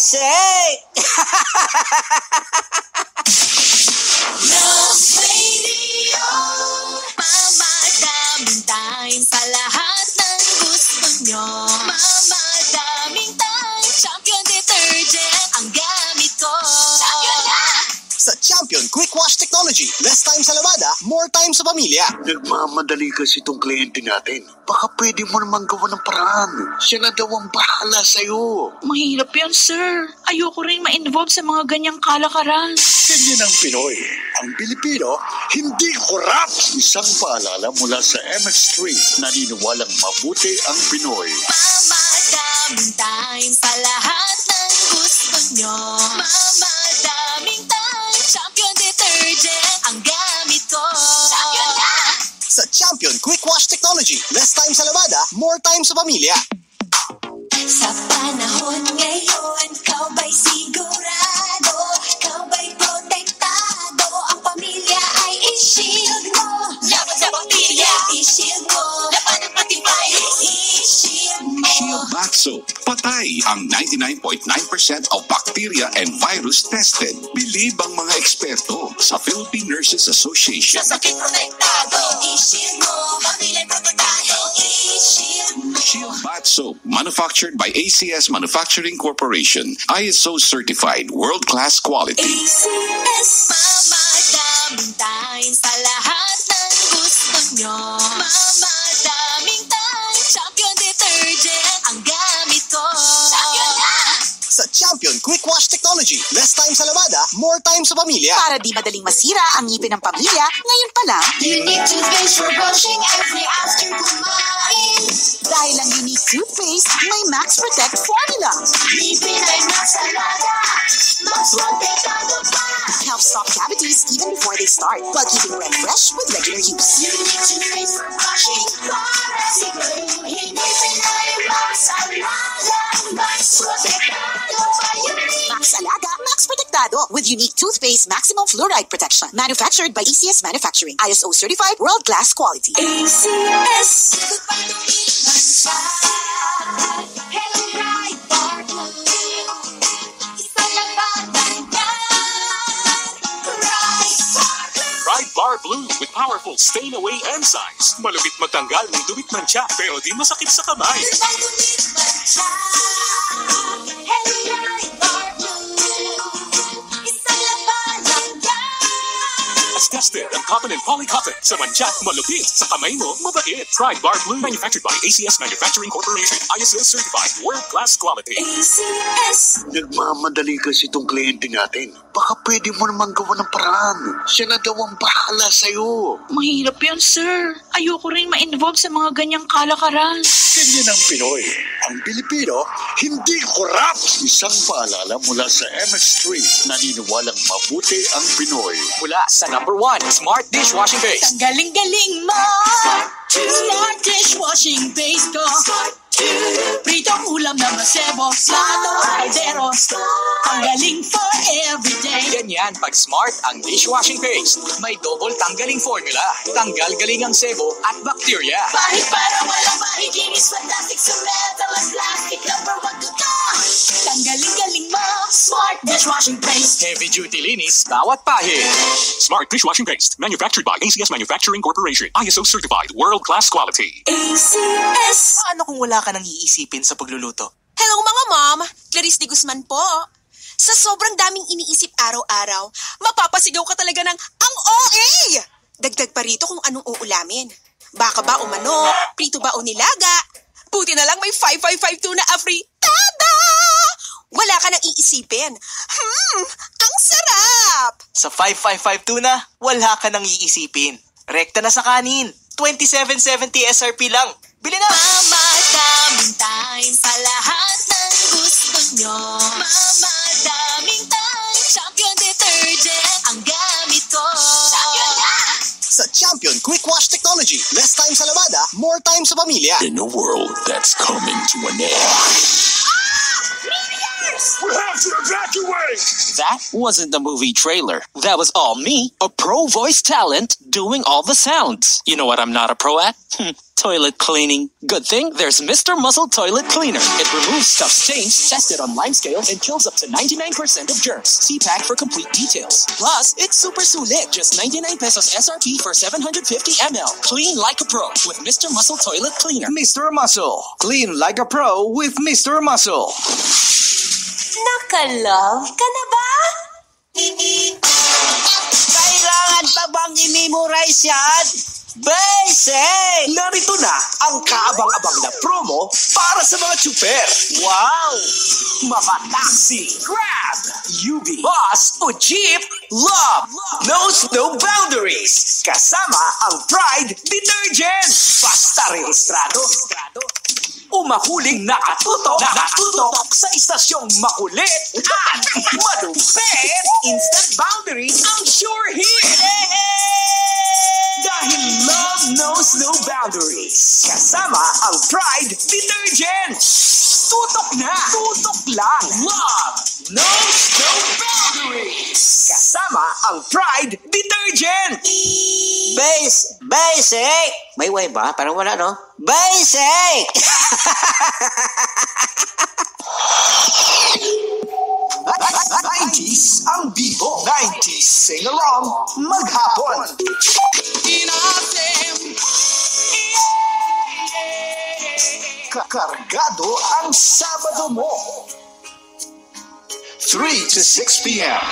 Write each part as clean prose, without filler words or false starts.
shake! Love Radio. Mamadaming time sa lahat ng gusto nyo. Mamadaming time, Champion Detergent ang gamit ko. Champion na! Sa Champion Quick Wash Technology, less time sa lavada, more time sa pamilya. Nagmamadali kasi itong kliyente natin. Baka pwede mo naman gawa ng paraan. Siya na daw ang bahala sa'yo. Mahirap yan, sir. Ayoko rin ma-involve sa mga ganyang kalakaran. Ganyan ang Pinoy. Ang Pilipino, hindi korap. Isang paalala mula sa MX3. Naniniwalang mabuti ang Pinoy. Mamadaming time sa lahat ng gusto nyo. Mamadaming time, Champion Detergent ang gamit ko. Champion na! Sa Champion Quick Wash Technology, less time sa lavada, more time sa pamilya. Sa panahon ngayon, ikaw ba'y sigurado? Ikaw ba'y protektado? Ang pamilya ay i-shield mo. Laban sa bakterya, i-shield mo. Laban ng matibay, i-shield mo. Shield Maxo. Patay ang 99.9% of bacteria and virus tested. Believe ang mga eksperto sa Philippine Nurses Association. Sa sakit protektado, i-shield mo. Pamilya protektado, i-shield mo. Shield Maxo. Manufactured by ACS Manufacturing Corporation. ISO certified world-class quality. ACS. Mamadaming time sa lahat ng gusto nyo. Mamadaming time, Champion Detergent ang gamit ko. Champion na! Sa Champion Quick Wash Technology, less time sa lavada, more time sa pamilya. Para di madaling masira ang ngipin ng pamilya, ngayon pa lang, Unique toothpaste for brushing every after kumain. dahil ang unique toothpaste may Max Protect formula. Ngipin ay masalaga, mas protektado pa. Helps stop cavities even before they start, while keeping breath fresh with regular use. Unique toothpaste for brushing, para siguraduhin ngipin ay masalaga, mas protektado pa. Max Alaga, Max Protectado with unique toothpaste maximum fluoride protection. Manufactured by ECS Manufacturing. ISO certified world-class quality. ACS. Kapag tumiman siya, Hello Bright Bar Blue. Isa lang batang yan, Bright Bar Blue. Bright Bar Blue with powerful stain-away enzymes. Malupit magtanggal ng dumi mancha pero di masakit sa kamay. Kapag tumiman siya, Hello Bright Bar Blue. Isa lang batang yan. As tested ang cotton and polycotton sa mancha, malupit sa kamay mo, mabait. Bright Bar Blue manufactured by ACS Manufacturing Corporation. ISO certified world-class quality. ACS. Nagmamadali kasi itong kliyente natin. Baka pwede mo naman gawa ng paraan. Siya na daw ang bahala sa'yo. Mahirap yan, sir. Ayoko rin ma-involve sa mga ganyang kalakaran. Ganyan ang Pinoy. Ang Pilipino, hindi korap. Isang paalala mula sa MX3. Naniniwalang mabuti ang Pinoy. Mula sa number 1, Smart Dishwashing Base. Ang galing-galing mo. Smart dishwashing base ko. Pritong ulam na masebo. Plato, kaldero. Ang galing for everyday. Ganyan pag Smart ang dishwashing paste. May double tanggaling formula. Tanggal galing ang sebo at bacteria. Bahit para walang mahiginis. Fantastic sa metal at plastic. Number 1 to ka. Ang galing-galing mo. Smart dishwashing paste. Heavy duty linis bawat pahid. Smart dishwashing paste manufactured by ACS Manufacturing Corporation. ISO certified world-class quality. ACS. Paano kung wala ka nang iisipin sa pagluluto? Hello mga mom! Clarice de Guzman po. Sa sobrang daming iniisip araw-araw, mapapasigaw ka talaga ng ang OA! Dagdag pa rito kung anong uulamin. Baka ba o manok, prito ba o nilaga? Buti na lang may 5552 na afritada! Wala ka nang iisipin. Ang sarap! Sa 5552 na, wala ka nang iisipin. Rekta na sa kanin. 2770 SRP lang. Bili na! Mamadaming time sa lahat ng gusto nyo. Mamadaming time, Champion Detergent ang gamit ko. Champion na! Sa Champion Quick Wash Technology, less time sa lavada, more time sa pamilya. In a world that's coming to an end. We have to evacuate! way! That wasn't the movie trailer. That was all me, a pro voice talent, doing all the sounds. You know what I'm not a pro at? Toilet cleaning. Good thing there's Mr. Muscle Toilet Cleaner. It removes stuff stains, tested on lime scale, and kills up to 99% of germs. See pack for complete details. Plus, it's super sulit. Just 99 pesos SRP for 750 ml. Clean like a pro with Mr. Muscle Toilet Cleaner. Mr. Muscle. Clean like a pro with Mr. Muscle. Nakalove ka na ba? Kailangan pa bang i-memorize yan? Basic! Narito na ang kaabang-abang na promo para sa mga tsuper. Wow! Mga taxi, Grab, UV, Bus o Jeep, Love knows no boundaries. Kasama ang Pride Detergent. Basta rehistrado. Umahuling nakatutok sa istasyong makulit at madupit. Instant boundaries ang sure hit. Dahil love knows no boundaries. Kasama ang Pride Detergent. Tutok na. Tutok lang. Love knows no boundaries. Kasama ang Pride Detergent. Basic! May way ba? Parang wala, no? Basic! 90s ang bibo. 90s sing-along maghapon. Kakargado ang Sabado mo. 3 to 6 p.m.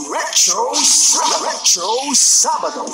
Retro Sabado.